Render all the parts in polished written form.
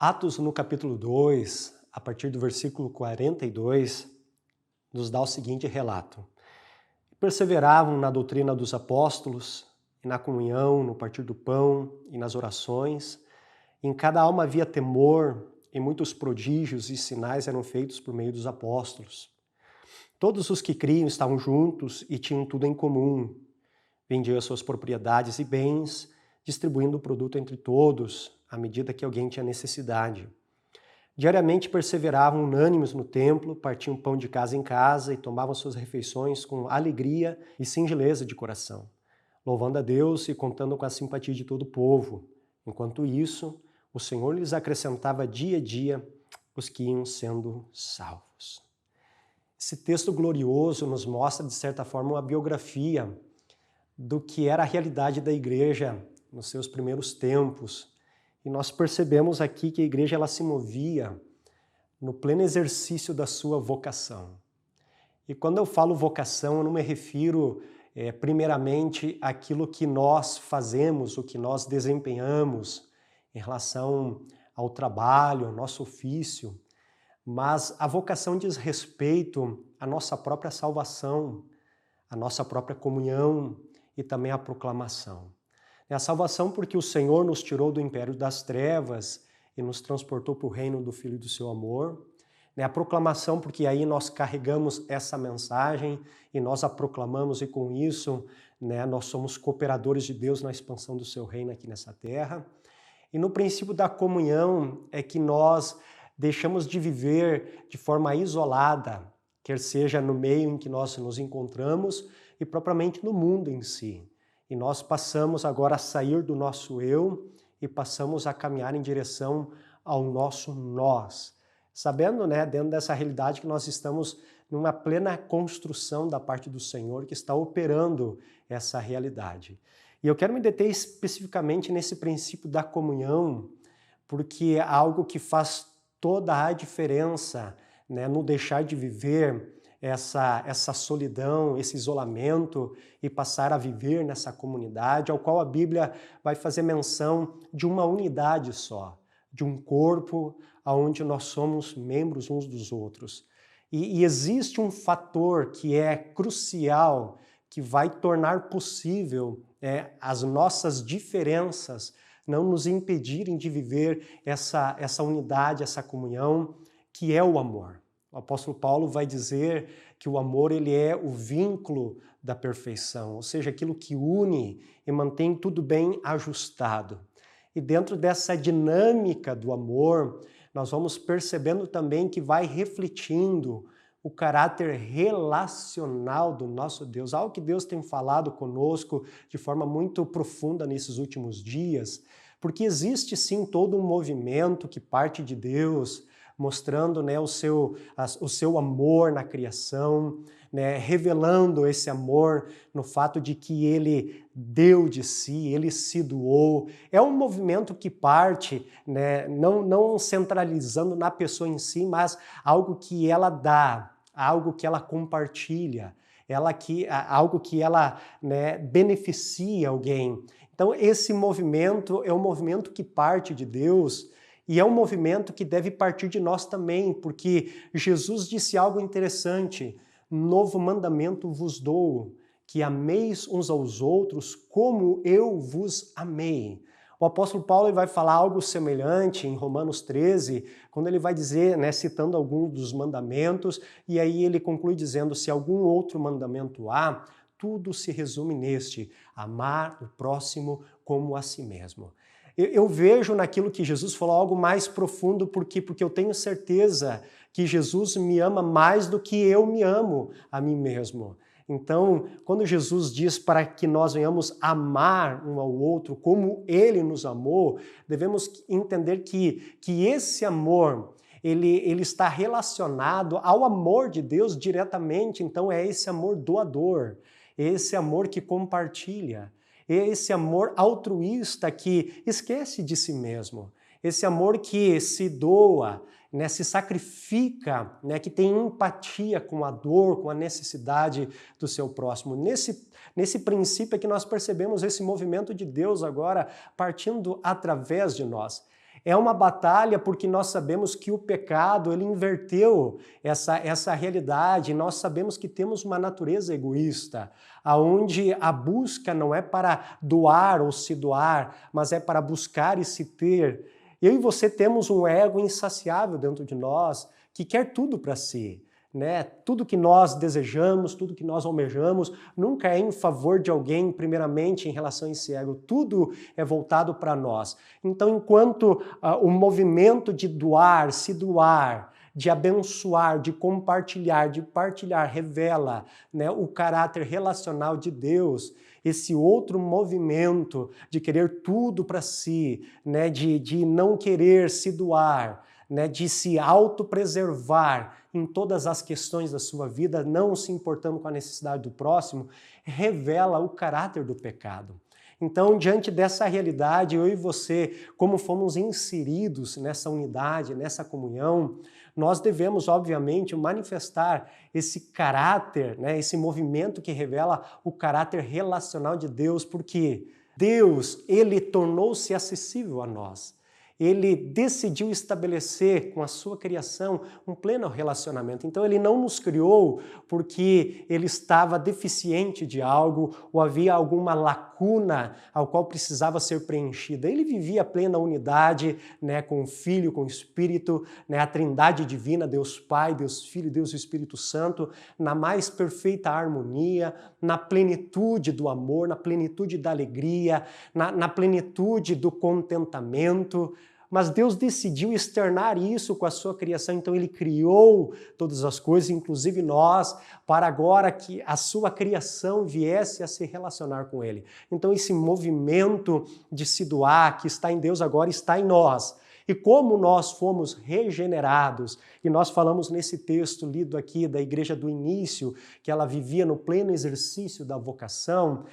Atos, no capítulo 2, a partir do versículo 42, nos dá o seguinte relato. Perseveravam na doutrina dos apóstolos, e na comunhão, no partir do pão e nas orações. Em cada alma havia temor, e muitos prodígios e sinais eram feitos por meio dos apóstolos. Todos os que criam estavam juntos e tinham tudo em comum. Vendiam suas propriedades e bens, distribuindo o produto entre todos, à medida que alguém tinha necessidade. Diariamente perseveravam unânimes no templo, partiam pão de casa em casa e tomavam suas refeições com alegria e singeleza de coração, louvando a Deus e contando com a simpatia de todo o povo. Enquanto isso, o Senhor lhes acrescentava dia a dia os que iam sendo salvos. Esse texto glorioso nos mostra, de certa forma, uma biografia do que era a realidade da igreja nos seus primeiros tempos. E nós percebemos aqui que a igreja ela se movia no pleno exercício da sua vocação. E quando eu falo vocação, eu não me refiro primeiramente àquilo que nós fazemos, o que nós desempenhamos em relação ao trabalho, ao nosso ofício, mas a vocação diz respeito à nossa própria salvação, à nossa própria comunhão e também à proclamação. A salvação porque o Senhor nos tirou do império das trevas e nos transportou para o reino do Filho do seu amor. A proclamação porque aí nós carregamos essa mensagem e nós a proclamamos e com isso nós somos cooperadores de Deus na expansão do seu reino aqui nessa terra. E no princípio da comunhão é que nós deixamos de viver de forma isolada, quer seja no meio em que nós nos encontramos e propriamente no mundo em si. E nós passamos agora a sair do nosso eu e passamos a caminhar em direção ao nosso nós. Sabendo, dentro dessa realidade que nós estamos numa plena construção da parte do Senhor que está operando essa realidade. E eu quero me deter especificamente nesse princípio da comunhão, porque é algo que faz toda a diferença, no deixar de viver essa solidão, esse isolamento e passar a viver nessa comunidade, ao qual a Bíblia vai fazer menção de uma unidade só, de um corpo onde nós somos membros uns dos outros. E existe um fator que é crucial, que vai tornar possível as nossas diferenças não nos impedirem de viver essa unidade, essa comunhão, que é o amor. O apóstolo Paulo vai dizer que o amor ele é o vínculo da perfeição, ou seja, aquilo que une e mantém tudo bem ajustado. E dentro dessa dinâmica do amor, nós vamos percebendo também que vai refletindo o caráter relacional do nosso Deus, algo que Deus tem falado conosco de forma muito profunda nesses últimos dias, porque existe sim todo um movimento que parte de Deus, mostrando o seu amor na criação, revelando esse amor no fato de que ele deu de si, ele se doou. É um movimento que parte, não centralizando na pessoa em si, mas algo que ela dá, algo que ela compartilha, algo que ela beneficia alguém. Então esse movimento é um movimento que parte de Deus, e é um movimento que deve partir de nós também, porque Jesus disse algo interessante: novo mandamento vos dou, que ameis uns aos outros como eu vos amei. O apóstolo Paulo vai falar algo semelhante em Romanos 13, quando ele vai dizer, citando alguns dos mandamentos, e aí ele conclui dizendo: se algum outro mandamento há, tudo se resume neste: amar o próximo como a si mesmo. Eu vejo naquilo que Jesus falou algo mais profundo, porque eu tenho certeza que Jesus me ama mais do que eu me amo a mim mesmo. Então, quando Jesus diz para que nós venhamos amar um ao outro como Ele nos amou, devemos entender que esse amor, ele está relacionado ao amor de Deus diretamente, então é esse amor doador, esse amor que compartilha. Esse amor altruísta que esquece de si mesmo, esse amor que se doa, se sacrifica, que tem empatia com a dor, com a necessidade do seu próximo. Nesse princípio é que nós percebemos esse movimento de Deus agora partindo através de nós. É uma batalha porque nós sabemos que o pecado, ele inverteu essa realidade. Nós sabemos que temos uma natureza egoísta, aonde a busca não é para doar ou se doar, mas é para buscar e se ter. Eu e você temos um ego insaciável dentro de nós que quer tudo para si. Né? Tudo que nós desejamos, tudo que nós almejamos, nunca é em favor de alguém, primeiramente, em relação a esse ego. Tudo é voltado para nós. Então, enquanto o movimento de doar, se doar, de abençoar, de compartilhar, de partilhar, revela, né, o caráter relacional de Deus, esse outro movimento de querer tudo para si, né, de não querer se doar, né, de se autopreservar em todas as questões da sua vida, não se importando com a necessidade do próximo, revela o caráter do pecado. Então, diante dessa realidade, eu e você, como fomos inseridos nessa unidade, nessa comunhão, nós devemos, obviamente, manifestar esse caráter, né, esse movimento que revela o caráter relacional de Deus, porque Deus, ele tornou-se acessível a nós. Ele decidiu estabelecer com a sua criação um pleno relacionamento. Então ele não nos criou porque ele estava deficiente de algo ou havia alguma lacuna ao qual precisava ser preenchida. Ele vivia a plena unidade, né, com o Filho, com o Espírito, né, a Trindade divina, Deus Pai, Deus Filho, Deus Espírito Santo, na mais perfeita harmonia, na plenitude do amor, na plenitude da alegria, na plenitude do contentamento. Mas Deus decidiu externar isso com a sua criação, então ele criou todas as coisas, inclusive nós, para agora que a sua criação viesse a se relacionar com ele. Então esse movimento de se doar, que está em Deus agora, está em nós. E como nós fomos regenerados, e nós falamos nesse texto lido aqui da igreja do início, que ela vivia no pleno exercício da vocação,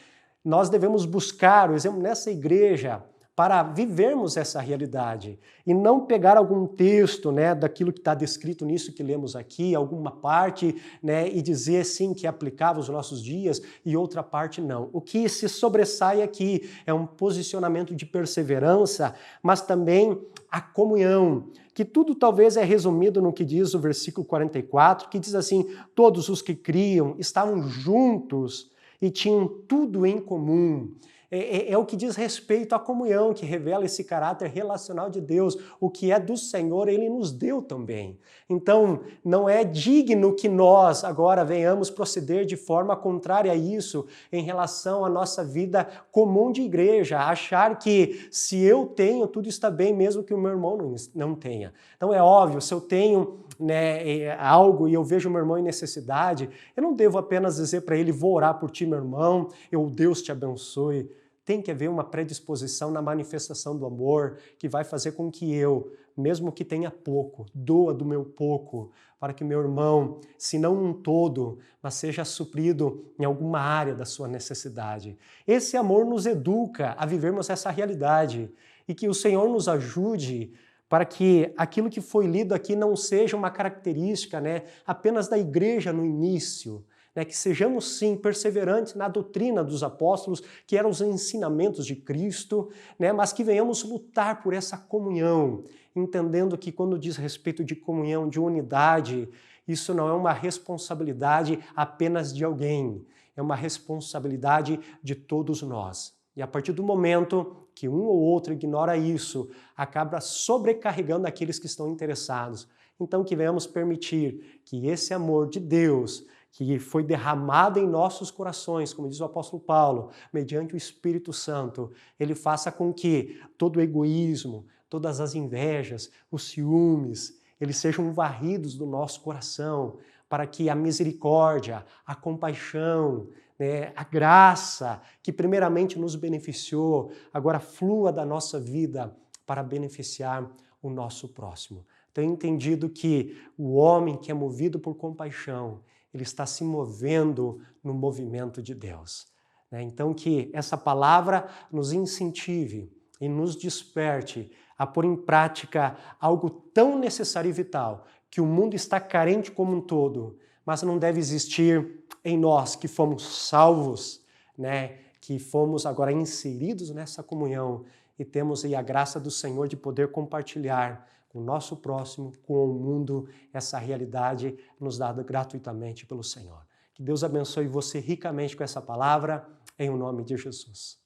nós devemos buscar, por exemplo, nessa igreja, para vivermos essa realidade e não pegar algum texto, né, daquilo que está descrito nisso que lemos aqui, alguma parte, né, e dizer sim que é aplicável aos nossos dias e outra parte não. O que se sobressai aqui é um posicionamento de perseverança, mas também a comunhão, que tudo talvez é resumido no que diz o versículo 44, que diz assim: todos os que criam estavam juntos e tinham tudo em comum. É o que diz respeito à comunhão, que revela esse caráter relacional de Deus. O que é do Senhor, Ele nos deu também. Então, não é digno que nós agora venhamos proceder de forma contrária a isso em relação à nossa vida comum de igreja, achar que se eu tenho, tudo está bem, mesmo que o meu irmão não tenha. Então, é óbvio, se eu tenho, né, algo e eu vejo o meu irmão em necessidade, eu não devo apenas dizer para ele: vou orar por ti, meu irmão, Deus te abençoe. Tem que haver uma predisposição na manifestação do amor que vai fazer com que eu, mesmo que tenha pouco, doa do meu pouco, para que meu irmão, se não um todo, mas seja suprido em alguma área da sua necessidade. Esse amor nos educa a vivermos essa realidade e que o Senhor nos ajude para que aquilo que foi lido aqui não seja uma característica, né, apenas da igreja no início, né, que sejamos sim perseverantes na doutrina dos apóstolos, que eram os ensinamentos de Cristo, né, mas que venhamos lutar por essa comunhão, entendendo que quando diz respeito de comunhão, de unidade, isso não é uma responsabilidade apenas de alguém, é uma responsabilidade de todos nós. E a partir do momento que um ou outro ignora isso, acaba sobrecarregando aqueles que estão interessados. Então que venhamos permitir que esse amor de Deus, que foi derramado em nossos corações, como diz o apóstolo Paulo, mediante o Espírito Santo, ele faça com que todo o egoísmo, todas as invejas, os ciúmes, eles sejam varridos do nosso coração, para que a misericórdia, a compaixão, né, a graça, que primeiramente nos beneficiou, agora flua da nossa vida para beneficiar o nosso próximo. Tenho entendido que o homem que é movido por compaixão, ele está se movendo no movimento de Deus. Então que essa palavra nos incentive e nos desperte a pôr em prática algo tão necessário e vital, que o mundo está carente como um todo, mas não deve existir em nós que fomos salvos, né? Que fomos agora inseridos nessa comunhão, e temos aí a graça do Senhor de poder compartilhar com o nosso próximo, com o mundo, essa realidade nos dada gratuitamente pelo Senhor. Que Deus abençoe você ricamente com essa palavra, em nome de Jesus.